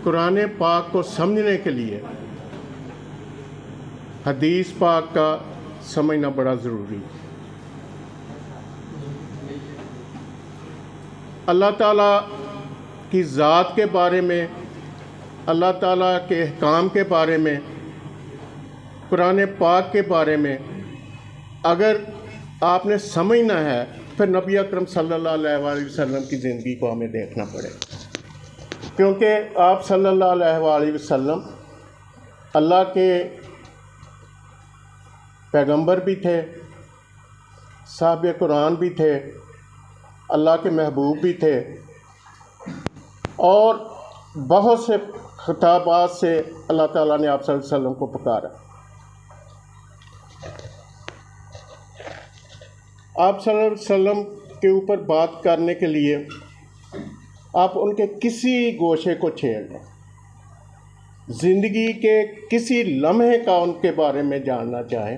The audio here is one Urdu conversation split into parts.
قرآن پاک کو سمجھنے کے لیے حدیث پاک کا سمجھنا بڑا ضروری ہے۔ اللہ تعالیٰ کی ذات کے بارے میں، اللہ تعالیٰ کے احکام کے بارے میں، قرآن پاک کے بارے میں اگر آپ نے سمجھنا ہے پھر نبی اکرم صلی اللہ علیہ وسلم کی زندگی کو ہمیں دیکھنا پڑے، کیونکہ آپ صلی اللہ علیہ وسلم اللہ کے پیغمبر بھی تھے، صاحب قرآن بھی تھے، اللہ کے محبوب بھی تھے، اور بہت سے خطابات سے اللہ تعالیٰ نے آپ صلی اللہ علیہ وسلم کو پکارا۔ آپ صلی اللہ علیہ وسلم کے اوپر بات کرنے کے لیے آپ ان کے کسی گوشے کو چھیڑ لیں، زندگی کے کسی لمحے کا ان کے بارے میں جاننا چاہیں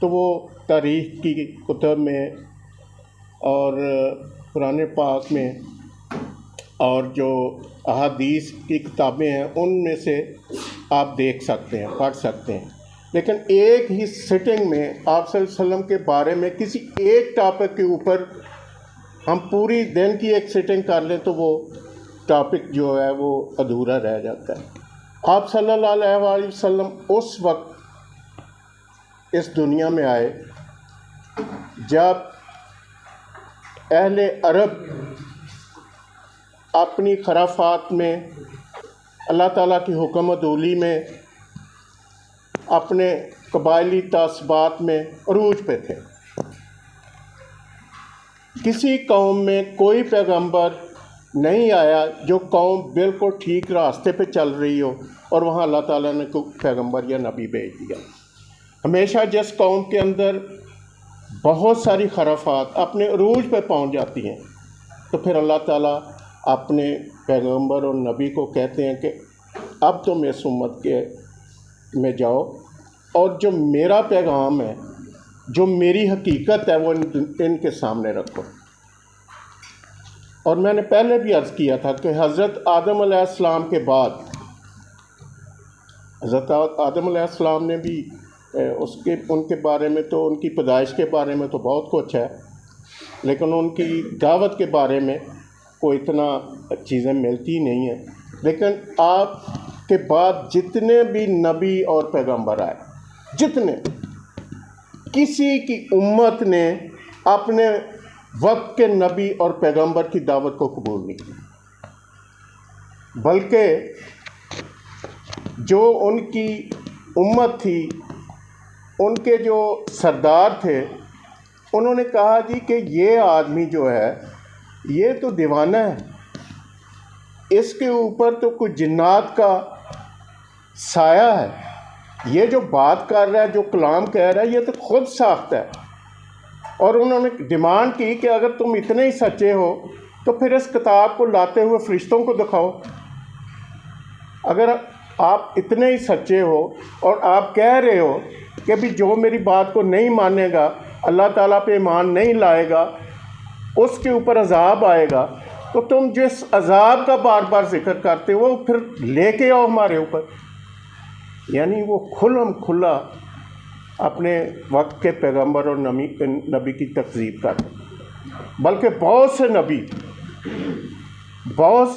تو وہ تاریخ کی کتب میں اور قرآن پاک میں اور جو احادیث کی کتابیں ہیں ان میں سے آپ دیکھ سکتے ہیں، پڑھ سکتے ہیں، لیکن ایک ہی سٹنگ میں آپ صلی اللہ علیہ وسلم کے بارے میں کسی ایک ٹاپک کے اوپر ہم پوری دن کی ایک سٹنگ کر لیں تو وہ ٹاپک جو ہے وہ ادھورا رہ جاتا ہے۔ آپ صلی اللہ علیہ وسلم اس وقت اس دنیا میں آئے جب اہل عرب اپنی خرافات میں، اللہ تعالیٰ کی حکم عدولی میں، اپنے قبائلی تعصبات میں عروج پہ تھے۔ کسی قوم میں کوئی پیغمبر نہیں آیا جو قوم بالکل ٹھیک راستے پہ چل رہی ہو اور وہاں اللہ تعالیٰ نے کوئی پیغمبر یا نبی بھیج دیا۔ ہمیشہ جس قوم کے اندر بہت ساری خرافات اپنے عروج پہ پہنچ جاتی ہیں تو پھر اللہ تعالیٰ اپنے پیغمبر اور نبی کو کہتے ہیں کہ اب تم اس امت کے میں جاؤ اور جو میرا پیغام ہے، جو میری حقیقت ہے وہ ان کے سامنے رکھو۔ اور میں نے پہلے بھی عرض کیا تھا کہ حضرت آدم علیہ السلام کے بعد حضرت آدم علیہ السلام نے بھی ان کے بارے میں تو، ان کی پیدائش کے بارے میں تو بہت کچھ ہے، لیکن ان کی دعوت کے بارے میں کوئی اتنا چیزیں ملتی نہیں ہیں۔ لیکن آپ کے بعد جتنے بھی نبی اور پیغمبر آئے، جتنے، کسی کی امت نے اپنے وقت کے نبی اور پیغمبر کی دعوت کو قبول نہیں کیا، بلکہ جو ان کی امت تھی، ان کے جو سردار تھے، انہوں نے کہا جی کہ یہ آدمی جو ہے یہ تو دیوانہ ہے، اس کے اوپر تو کوئی جنات کا سایہ ہے، یہ جو بات کر رہا ہے، جو کلام کہہ رہا ہے، یہ تو خود ساخت ہے۔ اور انہوں نے ڈیمانڈ کی کہ اگر تم اتنے ہی سچے ہو تو پھر اس کتاب کو لاتے ہوئے فرشتوں کو دکھاؤ۔ اگر آپ اتنے ہی سچے ہو اور آپ کہہ رہے ہو کہ بھی جو میری بات کو نہیں مانے گا، اللہ تعالیٰ پہ ایمان نہیں لائے گا، اس کے اوپر عذاب آئے گا، تو تم جس عذاب کا بار بار ذکر کرتے ہو پھر لے کے آؤ ہمارے اوپر۔ یعنی وہ کھلم کھلا اپنے وقت کے پیغمبر اور نبی کی تکذیب کرتے، بلکہ بہت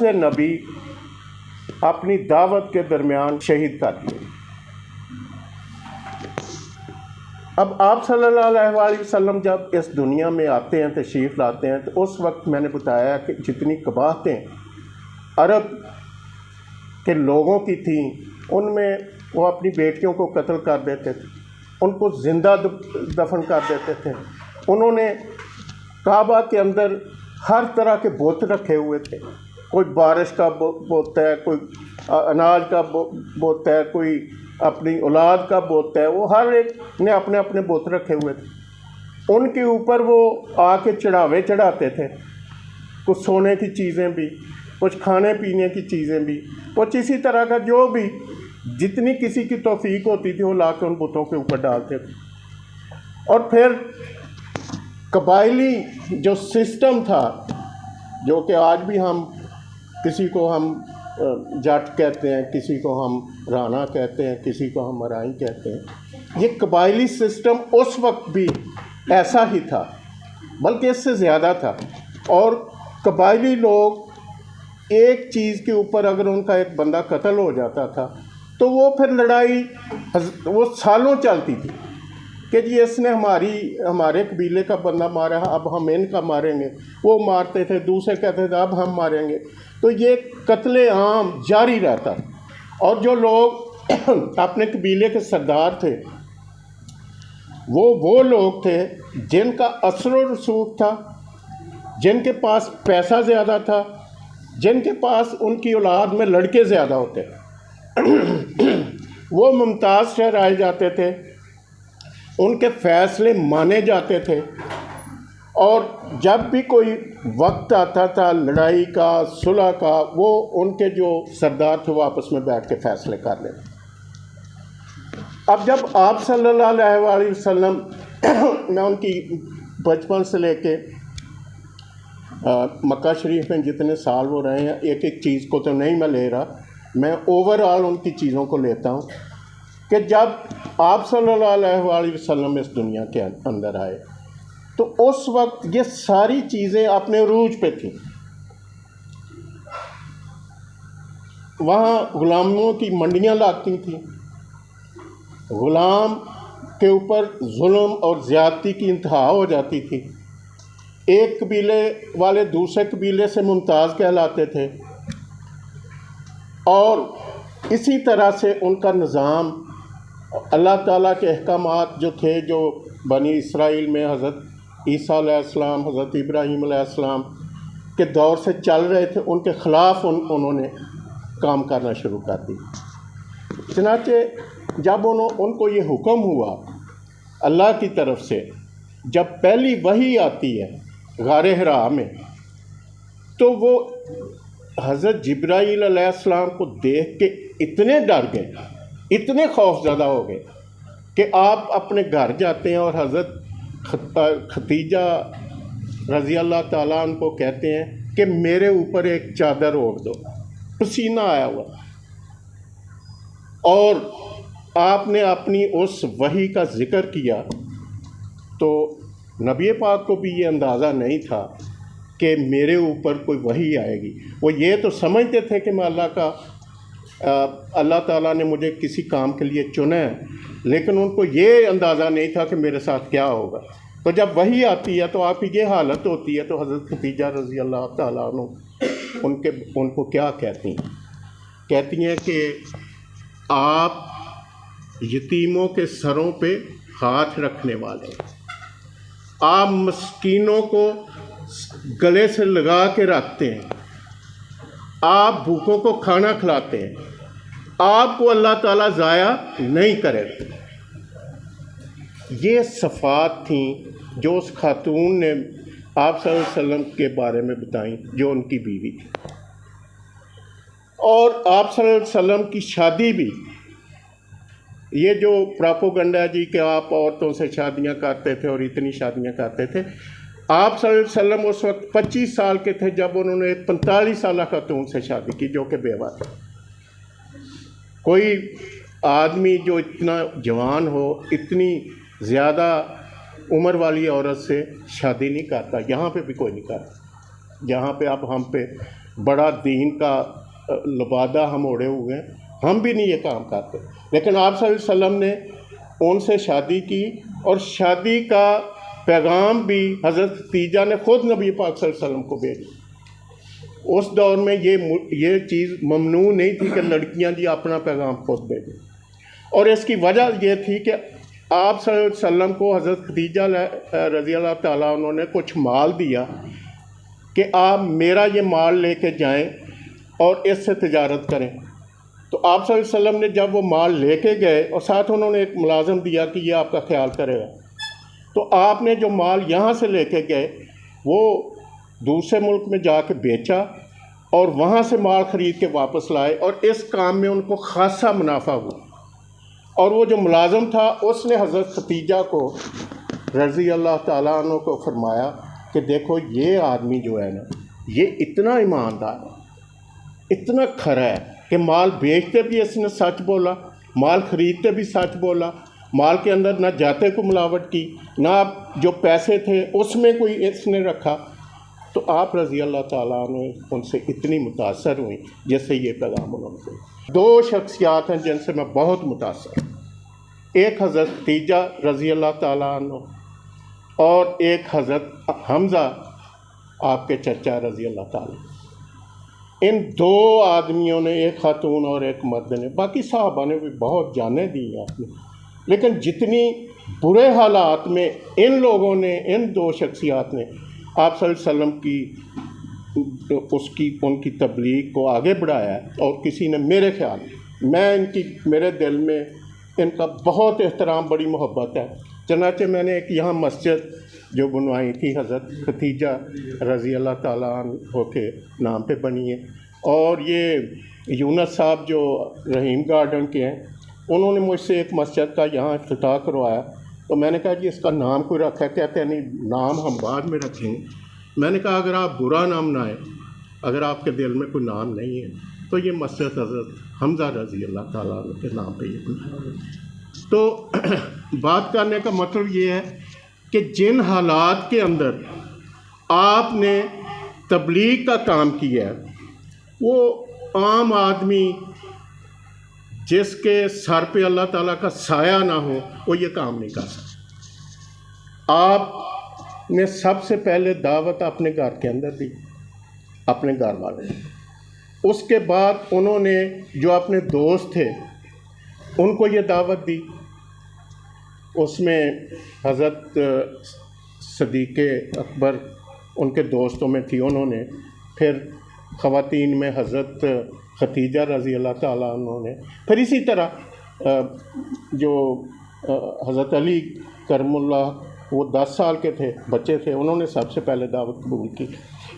سے نبی اپنی دعوت کے درمیان شہید کر دیے۔ اب آپ صلی اللہ علیہ وسلم جب اس دنیا میں آتے ہیں، تشریف لاتے ہیں، تو اس وقت میں نے بتایا کہ جتنی قباحتیں عرب کے لوگوں کی تھیں، ان میں وہ اپنی بیٹیوں کو قتل کر دیتے تھے، ان کو زندہ دفن کر دیتے تھے۔ انہوں نے کعبہ کے اندر ہر طرح کے بت رکھے ہوئے تھے، کوئی بارش کا بت ہے، کوئی اناج کا بت ہے، کوئی اپنی اولاد کا بت ہے، وہ ہر ایک نے اپنے اپنے بت رکھے ہوئے تھے۔ ان کے اوپر وہ آ کے چڑھاوے چڑھاتے تھے، کچھ سونے کی چیزیں بھی، کچھ کھانے پینے کی چیزیں بھی، کچھ اسی طرح کا جو بھی جتنی کسی کی توفیق ہوتی تھی وہ لا کے ان بتوں کے اوپر ڈالتے تھے۔ اور پھر قبائلی جو سسٹم تھا، جو کہ آج بھی ہم کسی کو ہم جٹ کہتے ہیں، کسی کو ہم رانا کہتے ہیں، کسی کو ہم مرائی کہتے ہیں. یہ قبائلی سسٹم اس وقت بھی ایسا ہی تھا، بلکہ اس سے زیادہ تھا. اور قبائلی لوگ ایک چیز کے اوپر اگر ان کا ایک بندہ قتل ہو جاتا تھا تو وہ پھر لڑائی وہ سالوں چلتی تھی کہ جی اس نے ہمارے قبیلے کا بندہ مارا، اب ہم ان کا ماریں گے. وہ مارتے تھے، دوسرے کہتے تھے اب ہم ماریں گے. تو یہ قتل عام جاری رہتا. اور جو لوگ اپنے قبیلے کے سردار تھے وہ لوگ تھے جن کا اثر و رسوخ تھا، جن کے پاس پیسہ زیادہ تھا، جن کے پاس ان کی اولاد میں لڑکے زیادہ ہوتے. وہ ممتاز ٹھہرائے جاتے تھے، ان کے فیصلے مانے جاتے تھے. اور جب بھی کوئی وقت آتا تھا لڑائی کا، صلح کا، وہ ان کے جو سردار تھے وہ آپس میں بیٹھ کے فیصلے کر لیتے. اب جب آپ صلی اللہ علیہ وسلم میں ان کی بچپن سے لے کے مکہ شریف میں جتنے سال وہ رہے ہیں، ایک ایک چیز کو تو نہیں میں لے رہا، میں اوور آل ان کی چیزوں کو لیتا ہوں کہ جب آپ صلی اللہ علیہ وسلم اس دنیا کے اندر آئے تو اس وقت یہ ساری چیزیں اپنے عروج پہ تھیں. وہاں غلاموں کی منڈیاں لگتی تھیں، غلام کے اوپر ظلم اور زیادتی کی انتہا ہو جاتی تھی. ایک قبیلے والے دوسرے قبیلے سے ممتاز کہلاتے تھے، اور اسی طرح سے ان کا نظام، اللہ تعالیٰ کے احکامات جو تھے، جو بنی اسرائیل میں حضرت عیسیٰ علیہ السلام، حضرت ابراہیم علیہ السلام کے دور سے چل رہے تھے، ان کے خلاف انہوں نے کام کرنا شروع کر دی. چنانچہ جب ان کو یہ حکم ہوا اللہ کی طرف سے، جب پہلی وحی آتی ہے غار حرا میں، تو وہ حضرت جبرائیل علیہ السلام کو دیکھ کے اتنے ڈر گئے، اتنے خوف زدہ ہو گئے کہ آپ اپنے گھر جاتے ہیں اور حضرت ختیجہ رضی اللہ تعالیٰ عنہ کو کہتے ہیں کہ میرے اوپر ایک چادر اوڑھ دو، پسینہ آیا ہوا. اور آپ نے اپنی اس وحی کا ذکر کیا تو نبی پاک کو بھی یہ اندازہ نہیں تھا کہ میرے اوپر کوئی وحی آئے گی. وہ یہ تو سمجھتے تھے کہ میں اللہ تعالیٰ نے مجھے کسی کام کے لیے چنا ہے، لیکن ان کو یہ اندازہ نہیں تھا کہ میرے ساتھ کیا ہوگا. تو جب وحی آتی ہے تو آپ کی یہ حالت ہوتی ہے. تو حضرت ختیجہ رضی اللہ تعالیٰ عنہ ان کو کیا کہتی ہیں کہ آپ یتیموں کے سروں پہ ہاتھ رکھنے والے، آپ مسکینوں کو گلے سے لگا کے رکھتے ہیں، آپ بھوکوں کو کھانا کھلاتے ہیں، آپ کو اللہ تعالیٰ ضائع نہیں کرے گا. یہ صفات تھیں جو اس خاتون نے آپ صلی اللہ علیہ وسلم کے بارے میں بتائیں جو ان کی بیوی تھی. اور آپ صلی اللہ علیہ وسلم کی شادی بھی، یہ جو پراپوگنڈا ہے جی کہ آپ عورتوں سے شادیاں کرتے تھے اور اتنی شادیاں کرتے تھے، آپ صلی اللہ علیہ وسلم اس وقت 25 سال کے تھے جب انہوں نے ایک 45 سالہ خاتون سے شادی کی جو کہ بیوہ تھی. کوئی آدمی جو اتنا جوان ہو، اتنی زیادہ عمر والی عورت سے شادی نہیں کرتا. یہاں پہ بھی کوئی نہیں کرتا. یہاں پہ اب ہم پہ بڑا دین کا لبادہ ہم اوڑے ہوئے ہیں، ہم بھی نہیں یہ کام کرتے. لیکن آپ صلی اللہ علیہ وسلم نے ان سے شادی کی، اور شادی کا پیغام بھی حضرت ختیجہ نے خود نبی پاک صلی اللہ علیہ وسلم کو بھیجا. اس دور میں یہ چیز ممنوع نہیں تھی کہ لڑکیاں جی اپنا پیغام خود بھیجیں. اور اس کی وجہ یہ تھی کہ آپ صلی اللہ علیہ وسلم کو حضرت ختیجہ رضی اللہ تعالیٰ عنہ نے کچھ مال دیا کہ آپ میرا یہ مال لے کے جائیں اور اس سے تجارت کریں. تو آپ صلی اللہ علیہ وسلم نے جب وہ مال لے کے گئے اور ساتھ انہوں نے ایک ملازم دیا کہ یہ آپ کا خیال کرے گا، تو آپ نے جو مال یہاں سے لے کے گئے وہ دوسرے ملک میں جا کے بیچا اور وہاں سے مال خرید کے واپس لائے، اور اس کام میں ان کو خاصا منافع ہوا. اور وہ جو ملازم تھا اس نے حضرت ختیجہ کو رضی اللہ تعالیٰ عنہ کو فرمایا کہ دیکھو یہ آدمی جو ہے نا، یہ اتنا ایماندار ہے، اتنا کھرا ہے کہ مال بیچتے بھی اس نے سچ بولا، مال خریدتے بھی سچ بولا، مال کے اندر نہ جاتے کو ملاوٹ کی، نہ جو پیسے تھے اس میں کوئی اس نے رکھا۔ تو آپ رضی اللہ تعالیٰ عنہ ان سے اتنی متاثر ہوئیں جس سے یہ پیغام انہوں نے۔ دو شخصیات ہیں جن سے میں بہت متاثر ہوں، ایک حضرت خدیجہ رضی اللہ تعالیٰ عنہ اور ایک حضرت حمزہ آپ کے چچا رضی اللہ تعالیٰ۔ ان دو آدمیوں نے، ایک خاتون اور ایک مرد نے، باقی صحابہ نے بھی بہت جانیں دی ہیں آپ نے، لیکن جتنی برے حالات میں ان لوگوں نے، ان دو شخصیات نے آپ صلی اللہ علیہ وسلم کی ان کی تبلیغ کو آگے بڑھایا ہے، اور کسی نے، میرے خیال میں میرے دل میں ان کا بہت احترام، بڑی محبت ہے۔ چنانچہ میں نے ایک یہاں مسجد جو بنوائی تھی حضرت خدیجہ رضی اللہ تعالیٰ عنہ کے نام پہ بنی ہے، اور یہ یونس صاحب جو رحیم گارڈن کے ہیں انہوں نے مجھ سے ایک مسجد کا یہاں افتتاح کروایا، تو میں نے کہا جی اس کا نام کوئی رکھا ہے؟ کہتے ہیں نہیں، نام ہم بعد میں رکھیں گے۔ میں نے کہا اگر آپ برا نام نہ ہے، اگر آپ کے دل میں کوئی نام نہیں ہے تو یہ مسجد حضرت حمزہ رضی اللہ تعالیٰ عنہ کے نام پہ یہ بنا۔ تو بات کرنے کا مطلب یہ ہے کہ جن حالات کے اندر آپ نے تبلیغ کا کام کیا ہے، وہ عام آدمی جس کے سر پہ اللہ تعالیٰ کا سایہ نہ ہو وہ یہ کام نہیں کر سکتا۔ آپ نے سب سے پہلے دعوت اپنے گھر کے اندر دی، اپنے گھر والے، اس کے بعد انہوں نے جو اپنے دوست تھے ان کو یہ دعوت دی، اس میں حضرت صدیق اکبر ان کے دوستوں میں تھی، انہوں نے، پھر خواتین میں حضرت خدیجہ رضی اللہ تعالیٰ عنہ نے، پھر اسی طرح جو حضرت علی کرم اللہ وہ 10 سال کے تھے، بچے تھے، انہوں نے سب سے پہلے دعوت قبول کی۔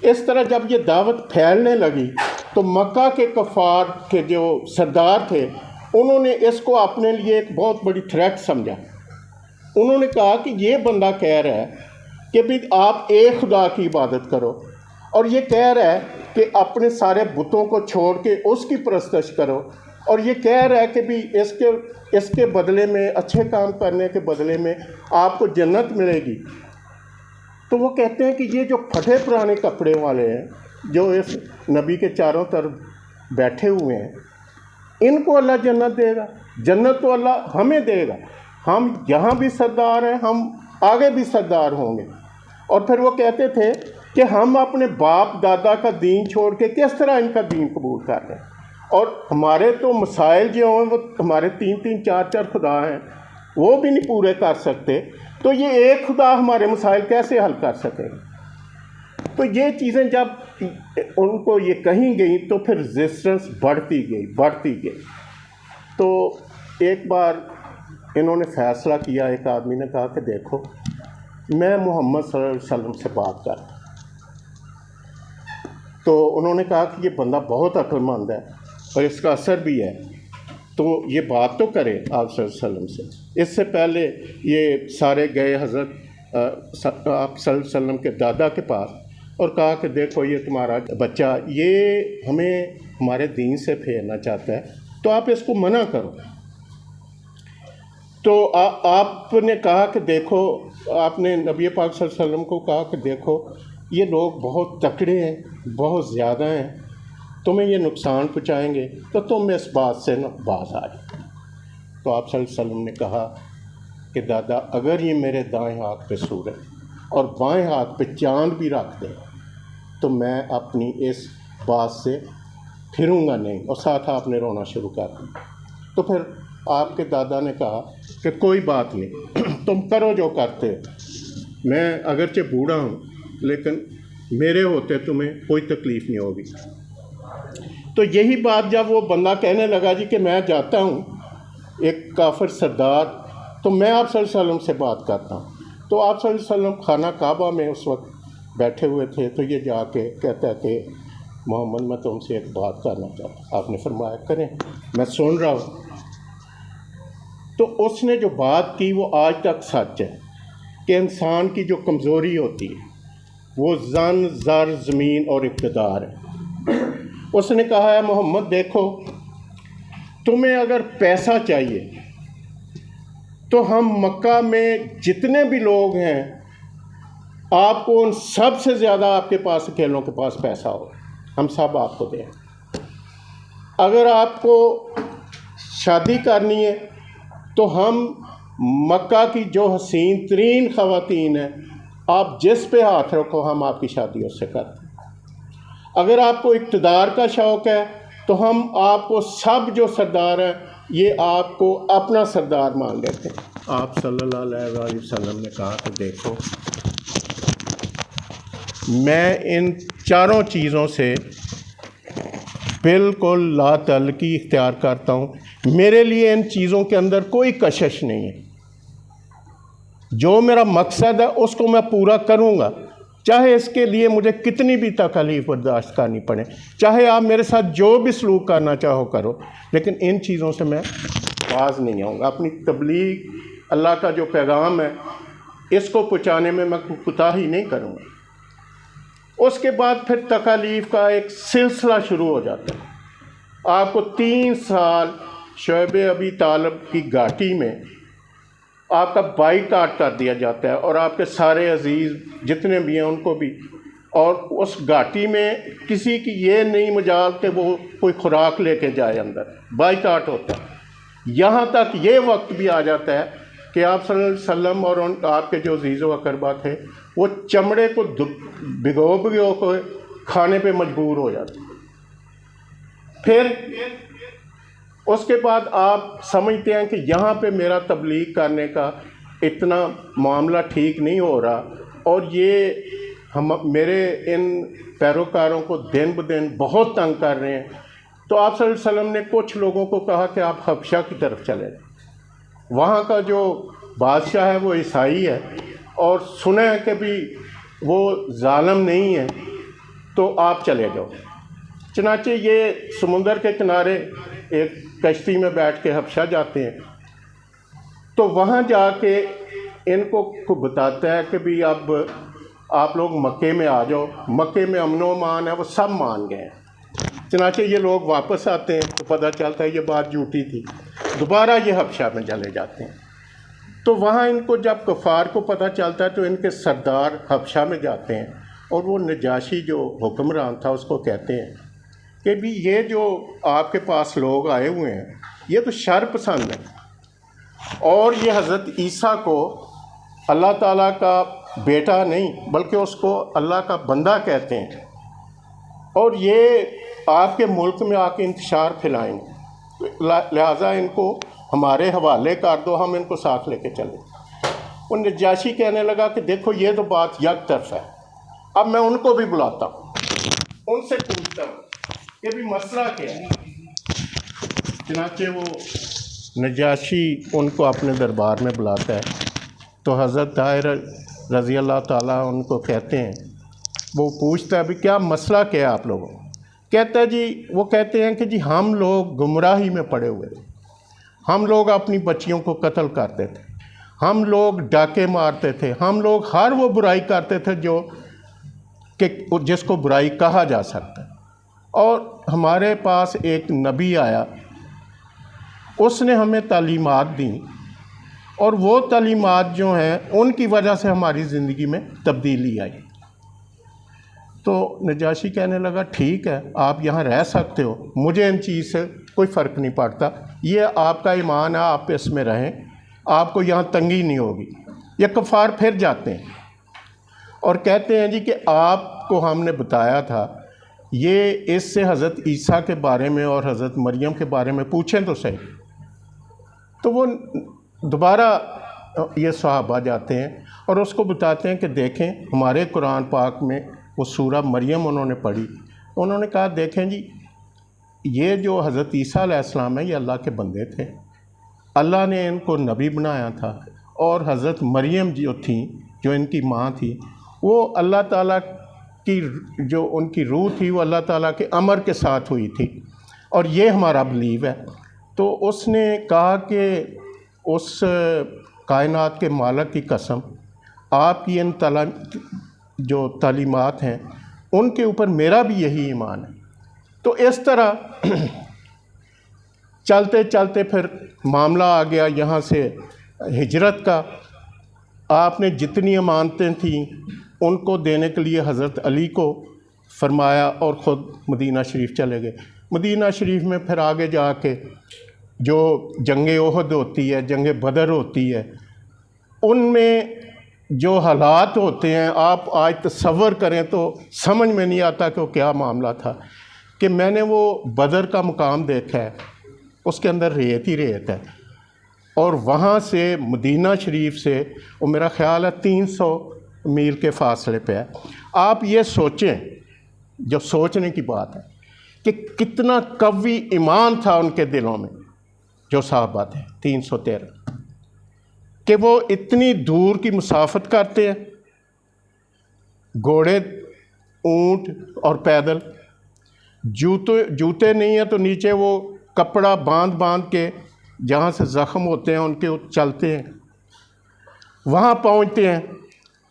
اس طرح جب یہ دعوت پھیلنے لگی تو مکہ کے کفار کے جو سردار تھے انہوں نے اس کو اپنے لیے ایک بہت بڑی تھریٹ سمجھا۔ انہوں نے کہا کہ یہ بندہ کہہ رہا ہے کہ بھی آپ ایک خدا کی عبادت کرو، اور یہ کہہ رہا ہے کہ اپنے سارے بتوں کو چھوڑ کے اس کی پرستش کرو، اور یہ کہہ رہا ہے کہ بھی اس کے بدلے میں، اچھے کام کرنے کے بدلے میں آپ کو جنت ملے گی۔ تو وہ کہتے ہیں کہ یہ جو پھٹے پرانے کپڑے والے ہیں جو اس نبی کے چاروں طرف بیٹھے ہوئے ہیں، ان کو اللہ جنت دے گا؟ جنت تو اللہ ہمیں دے گا، ہم یہاں بھی سردار ہیں، ہم آگے بھی سردار ہوں گے۔ اور پھر وہ کہتے تھے کہ ہم اپنے باپ دادا کا دین چھوڑ کے کس طرح ان کا دین قبول کر رہے ہیں، اور ہمارے تو مسائل جو ہیں وہ ہمارے 3 4 خدا ہیں، وہ بھی نہیں پورے کر سکتے، تو یہ ایک خدا ہمارے مسائل کیسے حل کر سکے؟ تو یہ چیزیں جب ان کو یہ کہیں گئیں تو پھر ریزسٹنس بڑھتی گئی۔ تو ایک بار انہوں نے فیصلہ کیا، ایک آدمی نے کہا کہ دیکھو میں محمد صلی اللہ علیہ وسلم سے بات کر، تو انہوں نے کہا کہ یہ بندہ بہت عقل مند ہے اور اس کا اثر بھی ہے، تو یہ بات تو کرے آپ صلی اللہ علیہ وسلم سے۔ اس سے پہلے یہ سارے گئے حضرت آپ صلی اللہ علیہ وسلم کے دادا کے پاس اور کہا کہ دیکھو یہ تمہارا بچہ یہ ہمیں ہمارے دین سے پھیرنا چاہتا ہے، تو آپ اس کو منع کرو۔ تو آپ نے کہا کہ دیکھو، آپ نے نبی پاک صلی اللہ علیہ وسلم کو کہا کہ دیکھو یہ لوگ بہت تکڑے ہیں، بہت زیادہ ہیں، تمہیں یہ نقصان پہنچائیں گے، تو تم اس بات سے نہ باز آئے۔ تو آپ صلی اللہ علیہ وسلم نے کہا کہ دادا اگر یہ میرے دائیں ہاتھ پہ سورج اور بائیں ہاتھ پہ چاند بھی رکھ دے تو میں اپنی اس بات سے پھروں گا نہیں، اور ساتھ آپ نے رونا شروع کر دیا۔ تو پھر آپ کے دادا نے کہا کہ کوئی بات نہیں، تم کرو جو کرتے ہو، میں اگرچہ بوڑھا ہوں لیکن میرے ہوتے تمہیں کوئی تکلیف نہیں ہوگی۔ تو یہی بات جب وہ بندہ کہنے لگا جی کہ میں جاتا ہوں ایک کافر سردار، تو میں آپ صلی اللہ علیہ وسلم سے بات کرتا ہوں، تو آپ صلی اللہ علیہ وسلم خانہ کعبہ میں اس وقت بیٹھے ہوئے تھے، تو یہ جا کے کہتا ہے کہ محمد میں تم سے ایک بات کرنا چاہتا ہوں۔ آپ نے فرمایا کریں، میں سن رہا ہوں۔ تو اس نے جو بات کی وہ آج تک سچ ہے کہ انسان کی جو کمزوری ہوتی ہے وہ زن، زر، زمین اور اقتدار ہے، اس نے کہا ہے محمد دیکھو تمہیں اگر پیسہ چاہیے تو ہم مکہ میں جتنے بھی لوگ ہیں آپ کو ان سب سے زیادہ آپ کے پاس اکیلوں کے پاس پیسہ ہو، ہم سب آپ کو دیں۔ اگر آپ کو شادی کرنی ہے تو ہم مکہ کی جو حسین ترین خواتین ہیں آپ جس پہ ہاتھ رکھو ہم آپ کی شادی اس سے کرتے ہیں۔ اگر آپ کو اقتدار کا شوق ہے تو ہم آپ کو سب جو سردار ہیں یہ آپ کو اپنا سردار مان لیتے ہیں۔ آپ صلی اللہ علیہ وسلم نے کہا کہ دیکھو میں ان چاروں چیزوں سے بالکل لا تعلقی اختیار کرتا ہوں، میرے لیے ان چیزوں کے اندر کوئی کشش نہیں ہے، جو میرا مقصد ہے اس کو میں پورا کروں گا، چاہے اس کے لیے مجھے کتنی بھی تکلیف برداشت کرنی پڑے، چاہے آپ میرے ساتھ جو بھی سلوک کرنا چاہو کرو، لیکن ان چیزوں سے میں باز نہیں آؤں گا۔ اپنی تبلیغ اللہ کا جو پیغام ہے اس کو پہنچانے میں کوتاہی نہیں کروں گا۔ اس کے بعد پھر تکالیف کا ایک سلسلہ شروع ہو جاتا ہے۔ آپ کو 3 سال شعیب ابی طالب کی گھاٹی میں آپ کا بائیکاٹ کر دیا جاتا ہے، اور آپ کے سارے عزیز جتنے بھی ہیں ان کو بھی، اور اس گھاٹی میں کسی کی یہ نہیں مجال کہ وہ کوئی خوراک لے کے جائے، اندر بائیکاٹ ہوتا ہے۔ یہاں تک یہ وقت بھی آ جاتا ہے کہ آپ صلی اللہ علیہ وسلم اور آپ کے جو عزیز و اقربا تھے وہ چمڑے کو بھگو کو کھانے پہ مجبور ہو جاتے۔ پھر اس کے بعد آپ سمجھتے ہیں کہ یہاں پہ میرا تبلیغ کرنے کا اتنا معاملہ ٹھیک نہیں ہو رہا، اور یہ میرے ان پیروکاروں کو دن بدن بہت تنگ کر رہے ہیں، تو آپ صلی اللہ علیہ وسلم نے کچھ لوگوں کو کہا کہ آپ حبشہ کی طرف چلے جائیں، وہاں کا جو بادشاہ ہے وہ عیسائی ہے، اور سنا ہے کہ بھی وہ ظالم نہیں ہے، تو آپ چلے جاؤ۔ چنانچہ یہ سمندر کے کنارے ایک کشتی میں بیٹھ کے حبشہ جاتے ہیں، تو وہاں جا کے ان کو بتاتا ہے کہ بھی اب آپ لوگ مکے میں آ جاؤ، مکے میں امن و امان ہے، وہ سب مان گئے ہیں۔ چنانچہ یہ لوگ واپس آتے ہیں تو پتہ چلتا ہے یہ بات جھوٹی تھی، دوبارہ یہ حبشہ میں چلے جاتے ہیں۔ تو وہاں ان کو جب کفار کو پتہ چلتا ہے تو ان کے سردار حبشہ میں جاتے ہیں، اور وہ نجاشی جو حکمران تھا اس کو کہتے ہیں کہ بھی یہ جو آپ کے پاس لوگ آئے ہوئے ہیں یہ تو شر پسند ہیں، اور یہ حضرت عیسیٰ کو اللہ تعالیٰ کا بیٹا نہیں بلکہ اس کو اللہ کا بندہ کہتے ہیں، اور یہ آپ کے ملک میں آ کے انتشار پھیلائیں گے، لہٰذا ان کو ہمارے حوالے کر دو، ہم ان کو ساتھ لے کے چلیں۔ وہ نجاشی کہنے لگا کہ دیکھو یہ تو بات یک طرف ہے، اب میں ان کو بھی بلاتا ہوں، ان سے پوچھتا ہوں کہ بھی مسئلہ کیا ہے۔ چنانچہ وہ نجاشی ان کو اپنے دربار میں بلاتا ہے، تو حضرت طاہر رضی اللہ تعالیٰ ان کو کہتے ہیں، وہ پوچھتا ہے بھی کیا مسئلہ کیا ہے آپ لوگوں؟ کہتا ہے جی، وہ کہتے ہیں کہ جی ہم لوگ گمراہی میں پڑے ہوئے تھے، ہم لوگ اپنی بچیوں کو قتل کرتے تھے، ہم لوگ ڈاکے مارتے تھے، ہم لوگ ہر وہ برائی کرتے تھے جو کہ جس کو برائی کہا جا سکتا ہے، اور ہمارے پاس ایک نبی آیا، اس نے ہمیں تعلیمات دیں، اور وہ تعلیمات جو ہیں ان کی وجہ سے ہماری زندگی میں تبدیلی آئی۔ تو نجاشی کہنے لگا ٹھیک ہے آپ یہاں رہ سکتے ہو، مجھے ان چیز سے کوئی فرق نہیں پڑتا، یہ آپ کا ایمان ہے، آپ اس میں رہیں، آپ کو یہاں تنگی نہیں ہوگی۔ یہ کفار پھر جاتے ہیں اور کہتے ہیں جی کہ آپ کو ہم نے بتایا تھا، یہ اس سے حضرت عیسیٰ کے بارے میں اور حضرت مریم کے بارے میں پوچھیں تو صحیح۔ تو وہ دوبارہ یہ صحابہ جاتے ہیں اور اس کو بتاتے ہیں کہ دیکھیں ہمارے قرآن پاک میں وہ سورہ مریم انہوں نے پڑھی، انہوں نے کہا دیکھیں جی یہ جو حضرت عیسیٰ علیہ السلام ہے یہ اللہ کے بندے تھے، اللہ نے ان کو نبی بنایا تھا، اور حضرت مریم جو تھیں جو ان کی ماں تھی وہ اللہ تعالیٰ کی جو ان کی روح تھی وہ اللہ تعالیٰ کے امر کے ساتھ ہوئی تھی، اور یہ ہمارا بلیو ہے۔ تو اس نے کہا کہ اس کائنات کے مالک کی قسم، آپ کی ان جو تعلیمات ہیں ان کے اوپر میرا بھی یہی ایمان ہے تو اس طرح چلتے چلتے پھر معاملہ آ گیا یہاں سے ہجرت کا. آپ نے جتنی امانتیں تھیں ان کو دینے کے لیے حضرت علی کو فرمایا اور خود مدینہ شریف چلے گئے. مدینہ شریف میں پھر آگے جا کے جو جنگ احد ہوتی ہے، جنگ بدر ہوتی ہے، ان میں جو حالات ہوتے ہیں آپ آج تصور کریں تو سمجھ میں نہیں آتا کہ وہ کیا معاملہ تھا. کہ میں نے وہ بدر کا مقام دیکھا ہے، اس کے اندر ریت ہی ریت ہے، اور وہاں سے مدینہ شریف سے وہ میرا خیال ہے 300 میل کے فاصلے پہ ہے. آپ یہ سوچیں، جو سوچنے کی بات ہے کہ کتنا قوی ایمان تھا ان کے دلوں میں جو صحابہ تھے 313، کہ وہ اتنی دور کی مسافت کرتے ہیں، گھوڑے، اونٹ اور پیدل. جوتے نہیں ہیں تو نیچے وہ کپڑا باندھ کے جہاں سے زخم ہوتے ہیں ان کے چلتے ہیں، وہاں پہنچتے ہیں.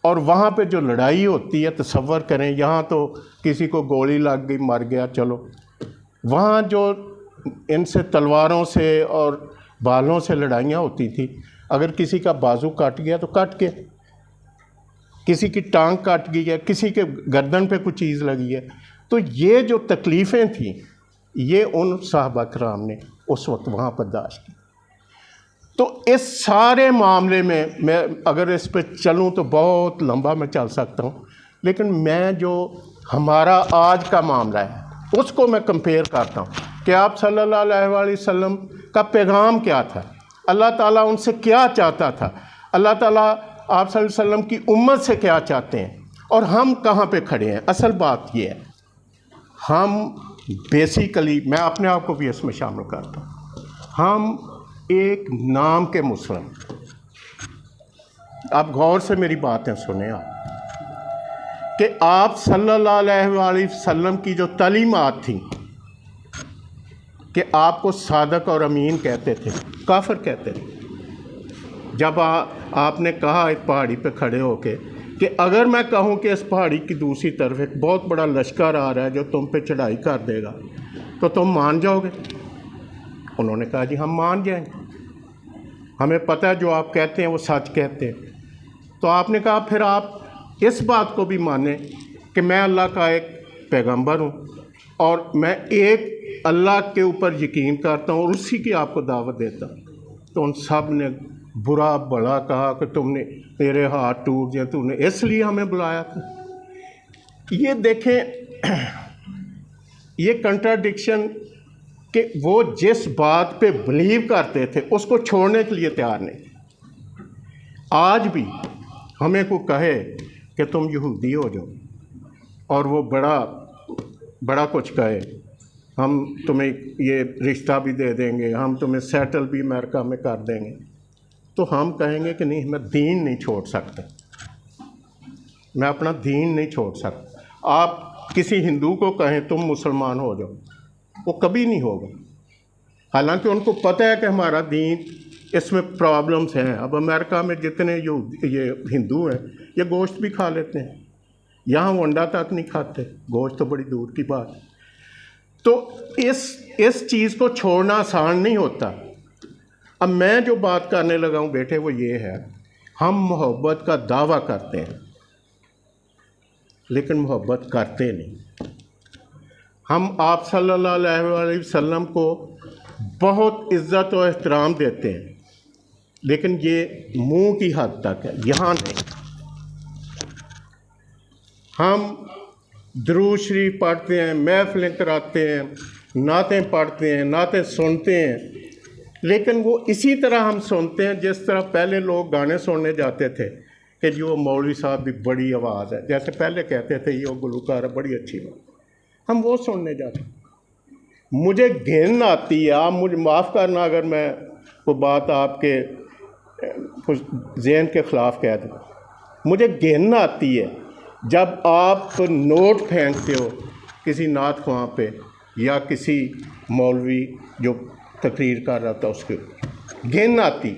اور وہاں پہ جو لڑائی ہوتی ہے تصور کریں، یہاں تو کسی کو گولی لگ گئی مر گیا چلو، وہاں جو ان سے تلواروں سے اور بالوں سے لڑائیاں ہوتی تھیں. اگر کسی کا بازو کٹ گیا تو کٹ کے، کسی کی ٹانگ کٹ گئی ہے، کسی کے گردن پہ کوئی چیز لگی ہے. تو یہ جو تکلیفیں تھیں یہ ان صحابہ کرام نے اس وقت وہاں برداشت کی. تو اس سارے معاملے میں اگر اس پہ چلوں تو بہت لمبا میں چل سکتا ہوں، لیکن میں جو ہمارا آج کا معاملہ ہے اس کو میں کمپیئر کرتا ہوں کہ آپ صلی اللہ علیہ وآلہ وسلم کا پیغام کیا تھا، اللہ تعالیٰ ان سے کیا چاہتا تھا، اللہ تعالیٰ آپ صلی اللہ علیہ وسلم کی امت سے کیا چاہتے ہیں، اور ہم کہاں پہ کھڑے ہیں. اصل بات یہ ہے، ہم بیسیکلی، میں اپنے آپ کو بھی اس میں شامل کرتا ہوں، ہم ایک نام کے مسلم. آپ غور سے میری باتیں سنیں کہ آپ صلی اللہ علیہ وآلہ وسلم کی جو تعلیمات تھیں کہ آپ کو صادق اور امین کہتے تھے، کافر کہتے تھے. جب آپ نے کہا ایک پہاڑی پہ کھڑے ہو کے کہ اگر میں کہوں کہ اس پہاڑی کی دوسری طرف ایک بہت بڑا لشکر آ رہا ہے جو تم پہ چڑھائی کر دے گا تو تم مان جاؤ گے؟ انہوں نے کہا جی ہم مان جائیں گے، ہمیں پتہ ہے جو آپ کہتے ہیں وہ سچ کہتے ہیں. تو آپ نے کہا پھر آپ اس بات کو بھی مانیں کہ میں اللہ کا ایک پیغمبر ہوں اور میں ایک اللہ کے اوپر یقین کرتا ہوں اور اسی کی آپ کو دعوت دیتا ہوں. تو ان سب نے برا بھلا کہا کہ تم نے، تیرے ہاتھ ٹوٹ جائیں، تم نے اس لیے ہمیں بلایا تھا. یہ دیکھیں یہ کنٹراڈکشن کہ وہ جس بات پہ بلیو کرتے تھے اس کو چھوڑنے کے لیے تیار نہیں. آج بھی ہمیں کو کہے کہ تم یہودی ہو جاؤ اور وہ بڑا کچھ کہے، ہم تمہیں یہ رشتہ بھی دے دیں گے، ہم تمہیں سیٹل بھی امریکہ میں کر دیں گے، تو ہم کہیں گے کہ نہیں، میں دین نہیں چھوڑ سکتا، میں اپنا دین نہیں چھوڑ سکتا. آپ کسی ہندو کو کہیں تم مسلمان ہو جاؤ، وہ کبھی نہیں ہوگا، حالانکہ ان کو پتہ ہے کہ ہمارا دین اس میں پرابلمس ہیں. اب امریکہ میں جتنے یہ ہندو ہیں یہ گوشت بھی کھا لیتے ہیں، یہاں وہ انڈا تک نہیں کھاتے، گوشت تو بڑی دور کی بات. تو اس چیز کو چھوڑنا آسان نہیں ہوتا. اب میں جو بات کرنے لگا ہوں بیٹے وہ یہ ہے، ہم محبت کا دعویٰ کرتے ہیں لیکن محبت کرتے نہیں. ہم آپ صلی اللہ علیہ وآلہ وسلم کو بہت عزت و احترام دیتے ہیں لیکن یہ منہ کی حد تک ہے، یہاں نہیں. ہم درود شریف پڑھتے ہیں، محفلیں کراتے ہیں، نعتیں پڑھتے ہیں، نعتیں سنتے ہیں، لیکن وہ اسی طرح ہم سنتے ہیں جس طرح پہلے لوگ گانے سننے جاتے تھے کہ جی وہ مولوی صاحب بھی بڑی آواز ہے، جیسے پہلے کہتے تھے یہ گلوکار ہے بڑی اچھی بات، ہم وہ سننے جاتے ہیں. مجھے گھن آتی ہے، آپ مجھے معاف کرنا اگر میں وہ بات آپ کے ذہن کے خلاف کہہ دوں، مجھے گھن آتی ہے جب آپ نوٹ پھینکتے ہو کسی نعت خواں پہ یا کسی مولوی جو تقریر کر رہا تھا اس کے، گھن آتی.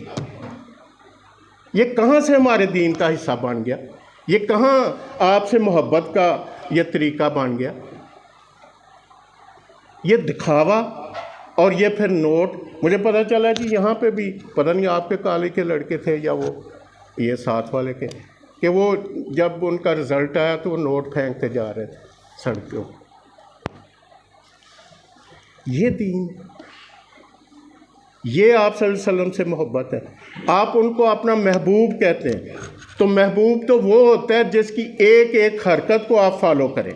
یہ کہاں سے ہمارے دین کا حصہ بن گیا؟ یہ کہاں آپ سے محبت کا یہ طریقہ بن گیا؟ یہ دکھاوا اور یہ پھر نوٹ. مجھے پتہ چلا جی یہاں پہ بھی پتہ نہیں آپ کے کالج کے لڑکے تھے یا وہ یہ ساتھ والے کے، کہ وہ جب ان کا رزلٹ آیا تو وہ نوٹ پھینکتے جا رہے تھے سڑکوں. یہ دین، یہ آپ صلی اللہ علیہ وسلم سے محبت ہے. آپ ان کو اپنا محبوب کہتے ہیں، تو محبوب تو وہ ہوتا ہے جس کی ایک ایک حرکت کو آپ فالو کریں.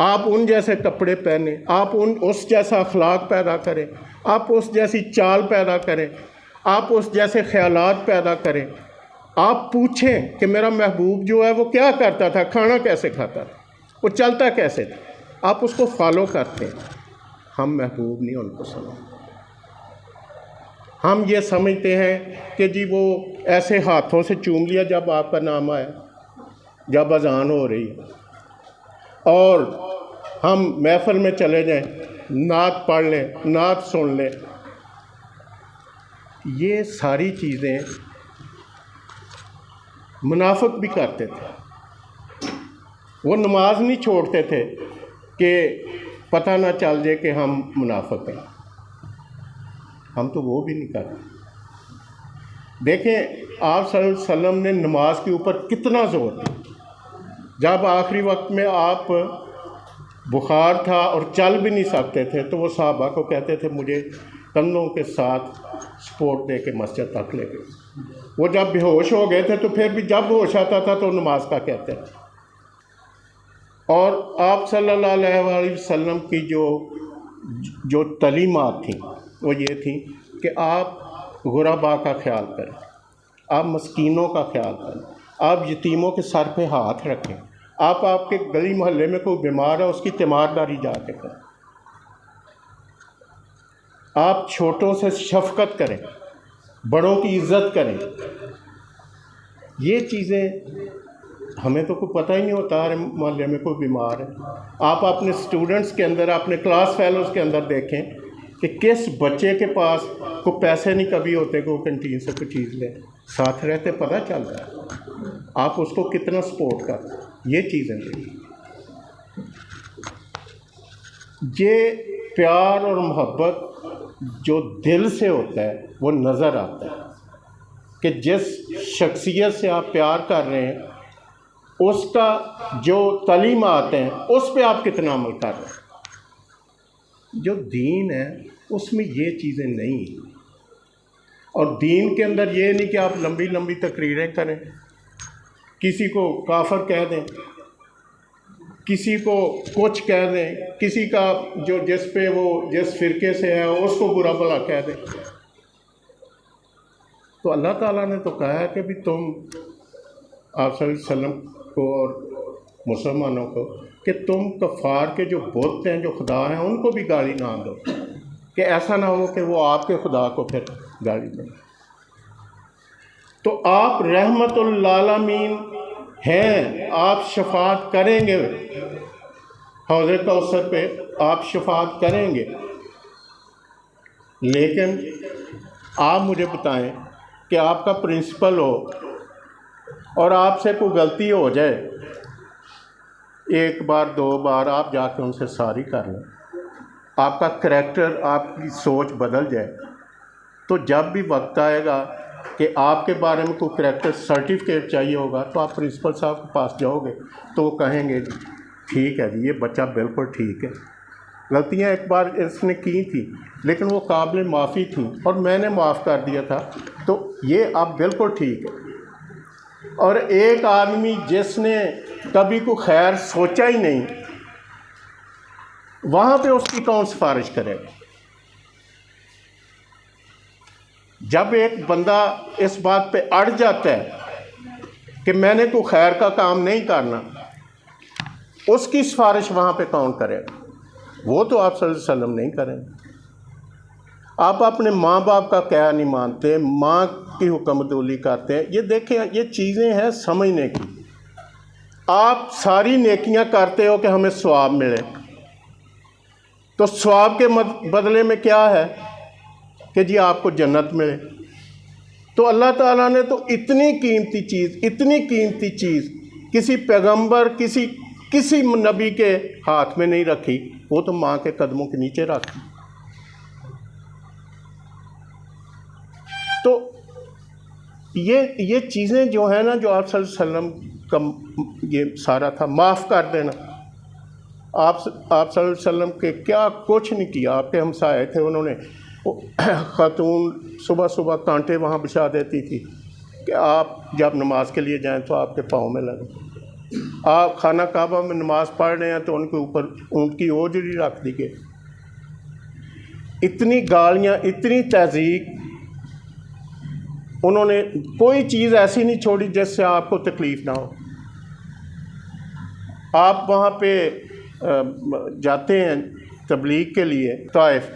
آپ ان جیسے کپڑے پہنیں، آپ اس جیسا اخلاق پیدا کریں، آپ اس جیسی چال پیدا کریں، آپ اس جیسے خیالات پیدا کریں. آپ پوچھیں کہ میرا محبوب جو ہے وہ کیا کرتا تھا، کھانا کیسے کھاتا تھا، وہ چلتا کیسے تھا، آپ اس کو فالو کرتے ہیں. ہم محبوب نہیں ان کو سمجھتے. ہم یہ سمجھتے ہیں کہ جی وہ ایسے ہاتھوں سے چوم لیا جب آپ کا نام آیا، جب اذان ہو رہی ہے، اور ہم محفل میں چلے جائیں، نعت پڑھ لیں، نعت سن لیں. یہ ساری چیزیں منافق بھی کرتے تھے. وہ نماز نہیں چھوڑتے تھے کہ پتہ نہ چل جائے کہ ہم منافق ہیں. ہم تو وہ بھی نہیں کرتے. دیکھیں آپ صلی اللہ علیہ وسلم نے نماز کے اوپر کتنا زور دیا. جب آخری وقت میں آپ بخار تھا اور چل بھی نہیں سکتے تھے تو وہ صحابہ کو کہتے تھے مجھے کندھوں کے ساتھ سپورٹ دے کے مسجد تک لے گئے. وہ جب بے ہوش ہو گئے تھے تو پھر بھی جب ہوش آتا تھا تو نماز کا کہتے تھے. اور آپ صلی اللہ علیہ وسلم کی جو تعلیمات تھیں وہ یہ تھیں کہ آپ غرباء کا خیال کریں، آپ مسکینوں کا خیال کریں، آپ یتیموں کے سر پہ ہاتھ رکھیں، آپ کے گلی محلے میں کوئی بیمار ہے اس کی تیمارداری جا کے کریں، آپ چھوٹوں سے شفقت کریں، بڑوں کی عزت کریں. یہ چیزیں ہمیں تو کوئی پتہ ہی نہیں ہوتا ہر محلے میں کوئی بیمار ہے. آپ اپنے اسٹوڈنٹس کے اندر، اپنے کلاس فیلوز کے اندر دیکھیں کہ کس بچے کے پاس کوئی پیسے نہیں کبھی ہوتے کہ وہ کنٹین سے کوئی چیز لے، ساتھ رہتے پتہ چلتا ہے. آپ اس کو کتنا سپورٹ کرتے ہیں. یہ چیزیں دیکھیں. یہ پیار اور محبت جو دل سے ہوتا ہے وہ نظر آتا ہے کہ جس شخصیت سے آپ پیار کر رہے ہیں اس کا جو تعلیمات ہیں اس پہ آپ کتنا عمل کر رہے ہیں. جو دین ہے اس میں یہ چیزیں نہیں ہیں. اور دین کے اندر یہ نہیں کہ آپ لمبی لمبی تقریریں کریں، کسی کو کافر کہہ دیں، کسی کو کچھ کہہ دیں، کسی کا جو جس فرقے سے ہے اس کو برا بھلا کہہ دیں. تو اللہ تعالیٰ نے تو کہا ہے کہ بھی تم آپ صلی اللہ علیہ وسلم کو اور مسلمانوں کو کہ تم کفار کے جو بت ہیں، جو خدا ہیں، ان کو بھی گالی نہ دو، کہ ایسا نہ ہو کہ وہ آپ کے خدا کو پھر گالی دیں. تو آپ رحمت للعالمین ہیں، آپ شفاعت کریں گے، حوض کوثر پہ آپ شفاعت کریں گے. لیکن آپ مجھے بتائیں کہ آپ کا پرنسپل ہو اور آپ سے کوئی غلطی ہو جائے، ایک بار دو بار آپ جا کے ان سے ساری کر لیں، آپ کا کریکٹر، آپ کی سوچ بدل جائے، تو جب بھی وقت آئے گا کہ آپ کے بارے میں کوئی کریکٹر سرٹیفکیٹ چاہیے ہوگا تو آپ پرنسپل صاحب کے پاس جاؤ گے تو وہ کہیں گے جی ٹھیک ہے جی یہ بچہ بالکل ٹھیک ہے، غلطیاں ایک بار اس نے کی تھی لیکن وہ قابل معافی تھیں اور میں نے معاف کر دیا تھا، تو یہ اب بالکل ٹھیک ہے. اور ایک آدمی جس نے کبھی کوئی خیر سوچا ہی نہیں، وہاں پہ اس کی کون سفارش کرے گا؟ جب ایک بندہ اس بات پہ اڑ جاتا ہے کہ میں نے کوئی خیر کا کام نہیں کرنا، اس کی سفارش وہاں پہ کون کرے گا؟ وہ تو آپ صلی اللہ علیہ وسلم نہیں کریں. آپ اپنے ماں باپ کا کیا نہیں مانتے، ماں کی حکم عدولی کرتے ہیں. یہ دیکھیں یہ چیزیں ہیں سمجھنے کی. آپ ساری نیکیاں کرتے ہو کہ ہمیں ثواب ملے، تو ثواب کے بدلے میں کیا ہے کہ جی آپ کو جنت ملے. تو اللہ تعالیٰ نے تو اتنی قیمتی چیز کسی پیغمبر، کسی کسی نبی کے ہاتھ میں نہیں رکھی، وہ تو ماں کے قدموں کے نیچے رکھی۔ تو یہ چیزیں جو ہیں نا، جو آپ صلی اللہ علیہ وسلم کا یہ سارا تھا، معاف کر دینا۔ آپ صلی اللہ علیہ وسلم کے کیا کچھ نہیں کیا۔ آپ کے ہمسائے تھے، انہوں نے خاتون صبح صبح کانٹے وہاں بچھا دیتی تھی کہ آپ جب نماز کے لیے جائیں تو آپ کے پاؤں میں لگیں۔ آپ خانہ کعبہ میں نماز پڑھ رہے ہیں تو ان کے اوپر اونٹ کی اوجڑی رکھ دی گئی۔ اتنی گالیاں، اتنی تہذیب، انہوں نے کوئی چیز ایسی نہیں چھوڑی جس سے آپ کو تکلیف نہ ہو۔ آپ وہاں پہ جاتے ہیں تبلیغ کے لیے طائف،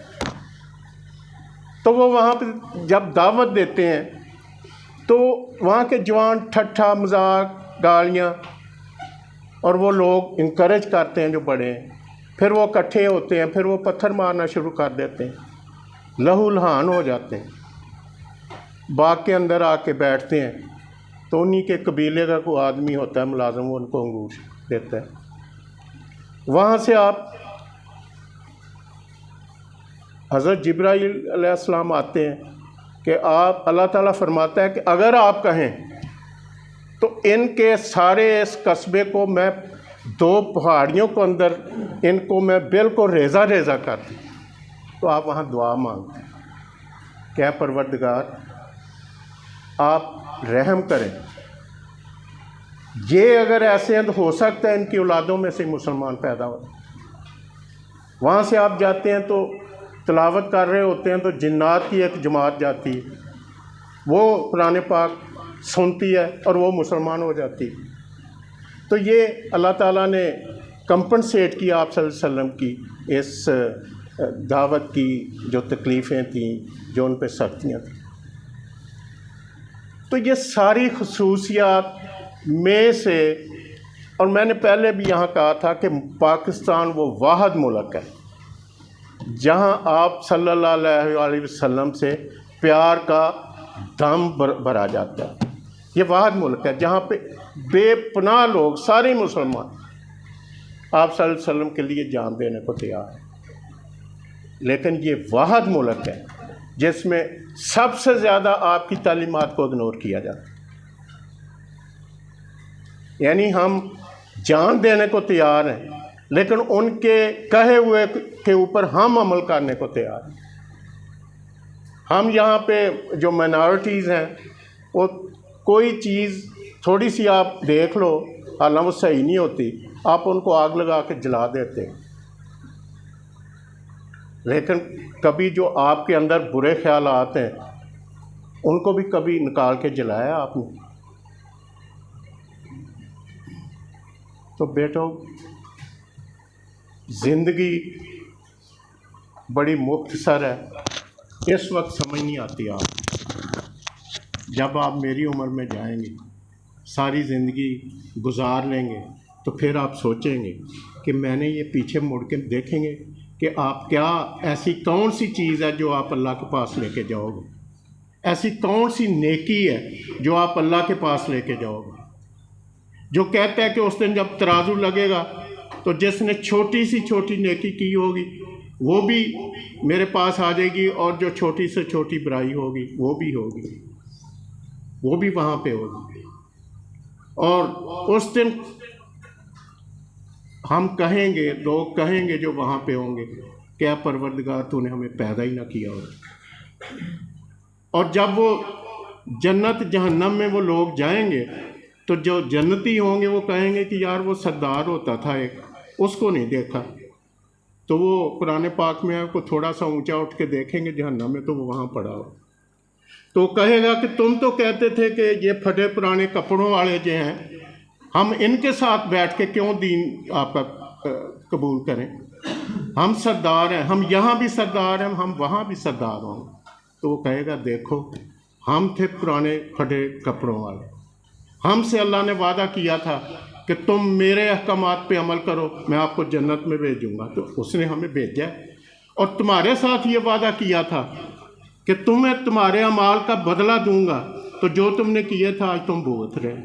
تو وہ وہاں پہ جب دعوت دیتے ہیں تو وہاں کے جوان ٹھٹھا مذاق، گالیاں، اور وہ لوگ انکریج کرتے ہیں جو بڑے ہیں، پھر وہ اکٹھے ہوتے ہیں، پھر وہ پتھر مارنا شروع کر دیتے ہیں، لہو لہان ہو جاتے ہیں، باغ کے اندر آ کے بیٹھتے ہیں، تو انہی کے قبیلے کا کوئی آدمی ہوتا ہے ملازم، وہ ان کو انگوش دیتا ہے۔ وہاں سے آپ حضرت جبرائیل علیہ السلام آتے ہیں کہ آپ، اللہ تعالیٰ فرماتا ہے کہ اگر آپ کہیں تو ان کے سارے اس قصبے کو میں 2 پہاڑیوں کو اندر ان کو میں بالکل ریزہ ریزہ کر دوں۔ تو آپ وہاں دعا مانگتے ہیں کہ اے پروردگار آپ رحم کریں، یہ اگر ایسے ہیں تو ہو سکتا ہے ان کی اولادوں میں سے مسلمان پیدا ہو۔ وہاں سے آپ جاتے ہیں تو تلاوت کر رہے ہوتے ہیں تو جنات کی ایک جماعت جاتی ہے، وہ قرآن پاک سنتی ہے اور وہ مسلمان ہو جاتی ہے۔ تو یہ اللہ تعالیٰ نے کمپنسیٹ کیا آپ صلی اللہ علیہ وسلم کی اس دعوت کی جو تکلیفیں تھیں، جو ان پہ سختیاں تھیں۔ تو یہ ساری خصوصیات میں سے، اور میں نے پہلے بھی یہاں کہا تھا کہ پاکستان وہ واحد ملک ہے جہاں آپ صلی اللہ علیہ وسلم سے پیار کا دم بھرا جاتا ہے۔ یہ واحد ملک ہے جہاں پہ بے پناہ لوگ، سارے مسلمان آپ صلی اللہ علیہ وسلم کے لیے جان دینے کو تیار ہیں۔ لیکن یہ واحد ملک ہے جس میں سب سے زیادہ آپ کی تعلیمات کو اگنور کیا جاتا ہے۔ یعنی ہم جان دینے کو تیار ہیں، لیکن ان کے کہے ہوئے کے اوپر ہم عمل کرنے کو تیار ہیں۔ ہم یہاں پہ جو مائنارٹیز ہیں، وہ کوئی چیز تھوڑی سی آپ دیکھ لو، حالانکہ وہ صحیح نہیں ہوتی، آپ ان کو آگ لگا کے جلا دیتے ہیں۔ لیکن کبھی جو آپ کے اندر برے خیالات ہیں ان کو بھی کبھی نکال کے جلایا آپ نے؟ تو بیٹو، زندگی بڑی مختصر ہے، اس وقت سمجھ نہیں آتی آپ، جب آپ میری عمر میں جائیں گے، ساری زندگی گزار لیں گے، تو پھر آپ سوچیں گے کہ میں نے یہ پیچھے مڑ کے دیکھیں گے کہ آپ کیا، ایسی کون سی چیز ہے جو آپ اللہ کے پاس لے کے جاؤ گے، ایسی کون سی نیکی ہے جو آپ اللہ کے پاس لے کے جاؤ گے، جو کہتا ہے کہ اس دن جب ترازو لگے گا تو جس نے چھوٹی سی چھوٹی نیکی کی ہوگی وہ بھی میرے پاس آ جائے گی، اور جو چھوٹی سے چھوٹی برائی ہوگی وہ بھی وہاں پہ ہوگی۔ اور اس دن ہم کہیں گے، لوگ کہیں گے جو وہاں پہ ہوں گے، کیا پروردگار تو نے ہمیں پیدا ہی نہ کیا ہو۔ اور جب وہ جنت جہنم میں وہ لوگ جائیں گے تو جو جنتی ہوں گے وہ کہیں گے کہ یار وہ سردار ہوتا تھا ایک، اس کو نہیں دیکھا۔ تو وہ قرآن پاک میں آپ کو تھوڑا سا اونچا اٹھ کے دیکھیں گے جہنم میں، تو وہ وہاں پڑا ہو، تو کہے گا کہ تم تو کہتے تھے کہ یہ پھٹے پرانے کپڑوں والے جو ہیں، ہم ان کے ساتھ بیٹھ کے کیوں دین آپ کا قبول کریں؟ ہم سردار ہیں، ہم یہاں بھی سردار ہیں، ہم وہاں بھی سردار ہوں۔ تو وہ کہے گا دیکھو، ہم تھے پرانے پھٹے کپڑوں والے، ہم سے اللہ نے وعدہ کیا تھا کہ تم میرے احکامات پہ عمل کرو، میں آپ کو جنت میں بھیجوں گا، تو اس نے ہمیں بھیجا ہے۔ اور تمہارے ساتھ یہ وعدہ کیا تھا کہ تمہیں تمہارے اعمال کا بدلہ دوں گا، تو جو تم نے کیے تھا آج تم بھگت رہے۔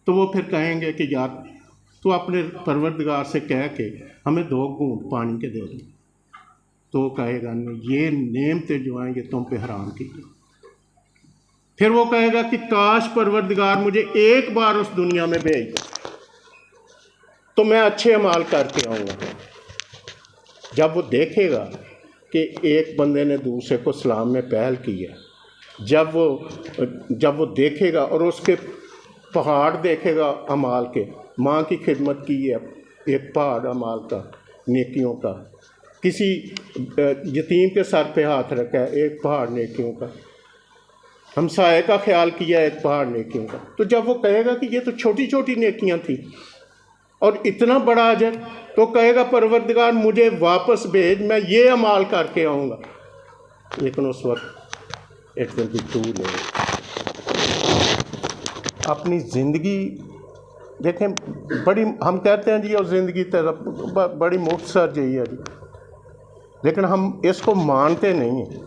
تو وہ پھر کہیں گے کہ یار تو اپنے پروردگار سے کہہ کے ہمیں 2 گھونٹ پانی کے دے دیں، تو وہ کہے گا نہیں، یہ نعمتیں جو ہیں یہ تم پہ حرام کی گئی۔ پھر وہ کہے گا کہ کاش پروردگار مجھے ایک بار اس دنیا میں بھیج دے تو میں اچھے اعمال کر کے آؤں گا۔ جب وہ دیکھے گا کہ ایک بندے نے دوسرے کو اسلام میں پہل کی ہے، جب وہ دیکھے گا اور اس کے پہاڑ دیکھے گا اعمال کے، ماں کی خدمت کی ہے ایک پہاڑ اعمال کا، نیکیوں کا، کسی یتیم کے سر پہ ہاتھ رکھا ہے ایک پہاڑ نیکیوں کا، ہمسائے کا خیال کیا ایک پہاڑ نیکیوں کا، تو جب وہ کہے گا کہ یہ تو چھوٹی چھوٹی نیکیاں تھیں اور اتنا بڑا اجر، تو کہے گا پروردگار مجھے واپس بھیج، میں یہ اعمال کر کے آؤں گا۔ لیکن اس وقت it will be too late. اپنی زندگی دیکھیں، بڑی ہم کہتے ہیں جی اور زندگی بڑی مختصر جی ہے جی، لیکن ہم اس کو مانتے نہیں ہیں۔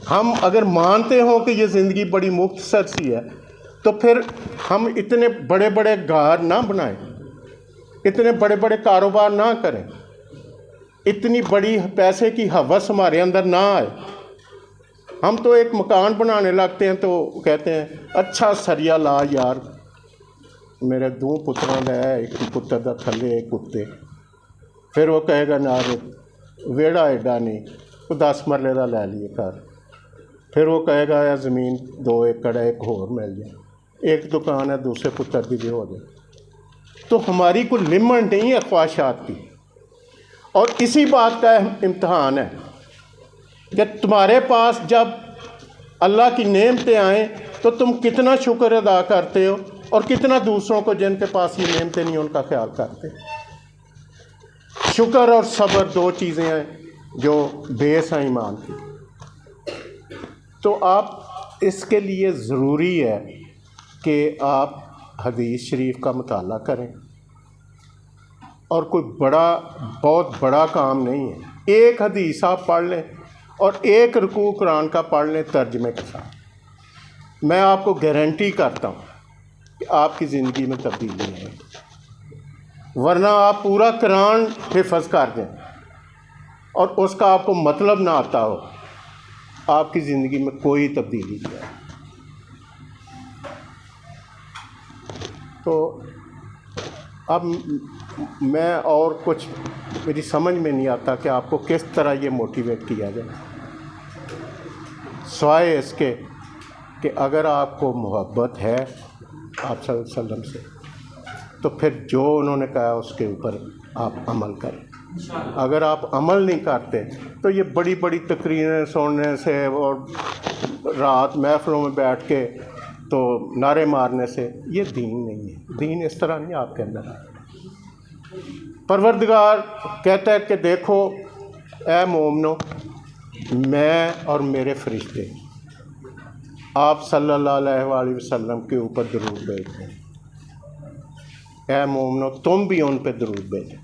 ہم اگر مانتے ہوں کہ یہ زندگی بڑی مختصر سی ہے تو پھر ہم اتنے بڑے بڑے گھر نہ بنائیں، اتنے بڑے بڑے کاروبار نہ کریں، اتنی بڑی پیسے کی ہوس ہمارے اندر نہ آئے۔ ہم تو ایک مکان بنانے لگتے ہیں تو کہتے ہیں اچھا سریا لا یار، میرے 2 پتراں دا ہے، ایک پتر دا تھلے ایک کتے۔ پھر وہ کہے گا نہ ویڑا ایڈا نہیں، 10 مرلے دا لے لیے گھر۔ پھر وہ کہے گا یا زمین 2 ایکڑ ہے ایک اور مل جائے، ایک دکان ہے دوسرے پتر دی بھی ہو جائے۔ تو ہماری کوئی لمٹ نہیں ہے خواہشات کی، اور اسی بات کا امتحان ہے کہ تمہارے پاس جب اللہ کی نعمتیں آئیں تو تم کتنا شکر ادا کرتے ہو اور کتنا دوسروں کو جن کے پاس یہ نعمتیں نہیں ان کا خیال کرتے۔ شکر اور صبر 2 چیزیں ہیں جو بیس ہیں ایمان کی۔ تو آپ اس کے لیے ضروری ہے کہ آپ حدیث شریف کا مطالعہ کریں، اور کوئی بہت بڑا کام نہیں ہے، ایک حدیث آپ پڑھ لیں اور ایک رکوع قرآن کا پڑھ لیں ترجمے کے ساتھ، میں آپ کو گارنٹی کرتا ہوں کہ آپ کی زندگی میں تبدیلی ہے۔ ورنہ آپ پورا قرآن حفظ کر دیں اور اس کا آپ کو مطلب نہ آتا ہو، آپ کی زندگی میں کوئی تبدیلی نہیں ہے۔ تو اب میں اور کچھ میری سمجھ میں نہیں آتا کہ آپ کو کس طرح یہ موٹیویٹ کیا جائے، سوائے اس کے کہ اگر آپ کو محبت ہے آپ صلی اللہ علیہ وسلم سے تو پھر جو انہوں نے کہا اس کے اوپر آپ عمل کریں۔ اگر آپ عمل نہیں کرتے تو یہ بڑی بڑی تقریریں سننے سے اور رات محفلوں میں بیٹھ کے تو نعرے مارنے سے یہ دین نہیں ہے۔ دین اس طرح نہیں آپ کے اندر ہے۔ پروردگار کہتا ہے کہ دیکھو اے مومنو، میں اور میرے فرشتے آپ صلی اللہ علیہ وآلہ وسلم کے اوپر درود بھیجتے ہیں۔ اے مومنو تم بھی ان پہ درود بھیجو۔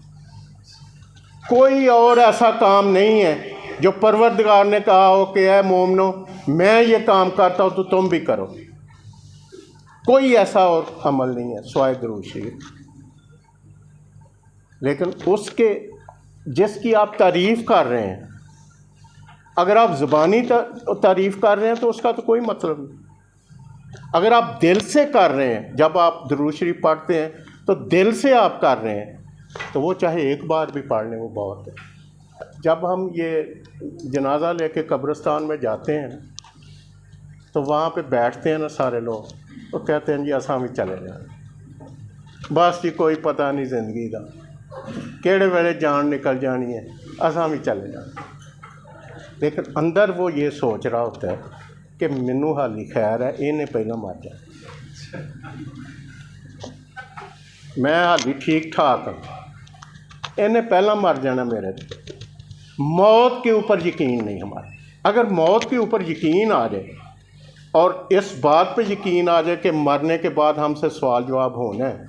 کوئی اور ایسا کام نہیں ہے جو پروردگار نے کہا ہو کہ اے مومنو میں یہ کام کرتا ہوں تو تم بھی کرو۔ کوئی ایسا اور عمل نہیں ہے سوائے درود شریف۔ لیکن اس کے جس کی آپ تعریف کر رہے ہیں، اگر آپ زبانی تعریف کر رہے ہیں تو اس کا تو کوئی مطلب نہیں۔ اگر آپ دل سے کر رہے ہیں، جب آپ درود شریف پڑھتے ہیں تو دل سے آپ کر رہے ہیں تو وہ چاہے ایک بار بھی پڑھ لیں وہ بہت ہے۔ جب ہم یہ جنازہ لے کے قبرستان میں جاتے ہیں تو وہاں پہ بیٹھتے ہیں نا سارے لوگ، تو کہتے ہیں جی اساں بھی چلے جائیں، بس جی کوئی پتہ نہیں زندگی دا کیڑے ویلے جان نکل جانی ہے، اساں بھی چلے جائیں۔ لیکن اندر وہ یہ سوچ رہا ہوتا ہے کہ مینوں حالی خیر ہے، انہیں پہلے مر جائے، میں حالی ٹھیک ٹھاک ہوں، انہیں پہلا مر جانا میرے۔ موت کے اوپر یقین نہیں ہمارا۔ اگر موت کے اوپر یقین آ جائے اور اس بات پہ یقین آ جائے کہ مرنے کے بعد ہم سے سوال جواب ہونا ہے،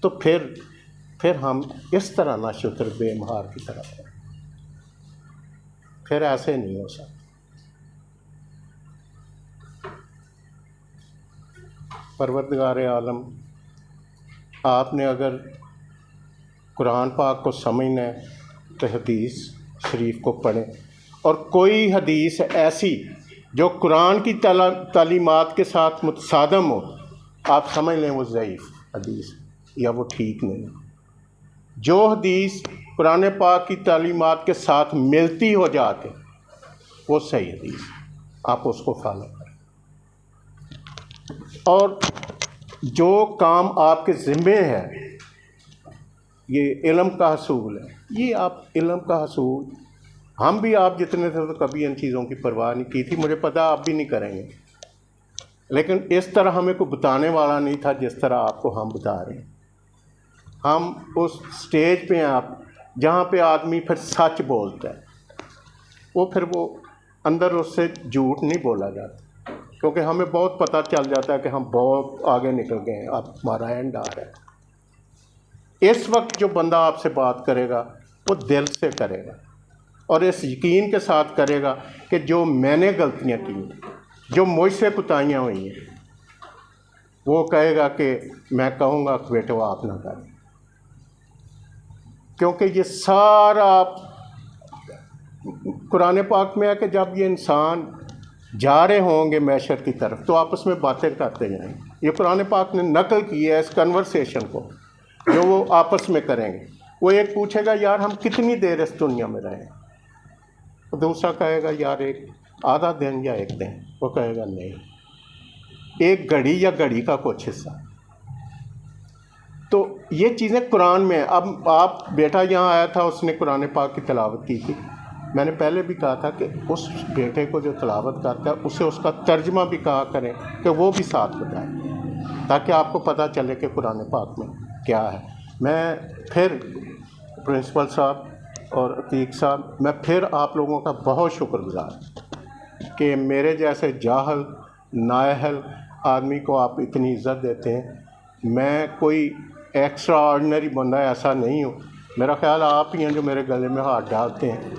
تو پھر ہم اس طرح نہ شکر بے مہار کی طرح ہیں۔ پھر ایسے نہیں ہو سکتا۔ پروردگار عالم آپ نے اگر قرآن پاک کو سمجھنا ہے تو حدیث شریف کو پڑھیں، اور کوئی حدیث ایسی جو قرآن کی تعلیمات کے ساتھ متصادم ہو آپ سمجھ لیں وہ ضعیف حدیث یا وہ ٹھیک نہیں۔ جو حدیث قرآن پاک کی تعلیمات کے ساتھ ملتی ہو جا کے وہ صحیح حدیث، آپ اس کو فالو کریں۔ اور جو کام آپ کے ذمے ہے، یہ علم کا حصول ہے، یہ آپ علم کا حصول، ہم بھی آپ جتنے تھے تو کبھی ان چیزوں کی پرواہ نہیں کی تھی، مجھے پتا آپ بھی نہیں کریں گے، لیکن اس طرح ہمیں کوئی بتانے والا نہیں تھا جس طرح آپ کو ہم بتا رہے ہیں۔ ہم اس سٹیج پہ ہیں آپ جہاں پہ آدمی پھر سچ بولتا ہے، وہ اندر اس سے جھوٹ نہیں بولا جاتا، کیونکہ ہمیں بہت پتہ چل جاتا ہے کہ ہم بہت آگے نکل گئے ہیں، اب ہمارا اینڈ آ رہا ہے۔ اس وقت جو بندہ آپ سے بات کرے گا وہ دل سے کرے گا، اور اس یقین کے ساتھ کرے گا کہ جو میں نے غلطیاں کی ہیں، جو مجھ سے کوتاہیاں ہوئی ہیں، وہ کہے گا کہ میں کہوں گا کہ بیٹے وہ آپ نہ کریں، کیونکہ یہ سارا قرآن پاک میں ہے کہ جب یہ انسان جا رہے ہوں گے معاشر کی طرف تو آپس میں باتیں کرتے جائیں گے۔ یہ قرآن پاک نے نقل کی ہے اس کنورسیشن کو جو وہ آپس میں کریں گے۔ وہ ایک پوچھے گا یار ہم کتنی دیر اس دنیا میں رہیں، دوسرا کہے گا یار ایک آدھا دن یا ایک دن، وہ کہے گا نہیں، ایک گھڑی یا گھڑی کا کچھ حصہ۔ تو یہ چیزیں قرآن میں ہیں۔ اب آپ بیٹا یہاں آیا تھا، اس نے قرآن پاک کی تلاوت کی تھی، میں نے پہلے بھی کہا تھا کہ اس بیٹے کو جو تلاوت کرتا ہے اسے اس کا ترجمہ بھی کہا کریں کہ وہ بھی ساتھ بتائیں، تاکہ آپ کو پتہ چلے کہ قرآن پاک میں کیا ہے۔ میں پھر پرنسپل صاحب اور عتیق صاحب، میں پھر آپ لوگوں کا بہت شکر گزار کہ میرے جیسے جاہل نااہل آدمی کو آپ اتنی عزت دیتے ہیں۔ میں کوئی ایکسٹرا آرڈنری بندہ ایسا نہیں ہوں، میرا خیال آپ ہی ہیں جو میرے گلے میں ہاتھ ڈالتے ہیں۔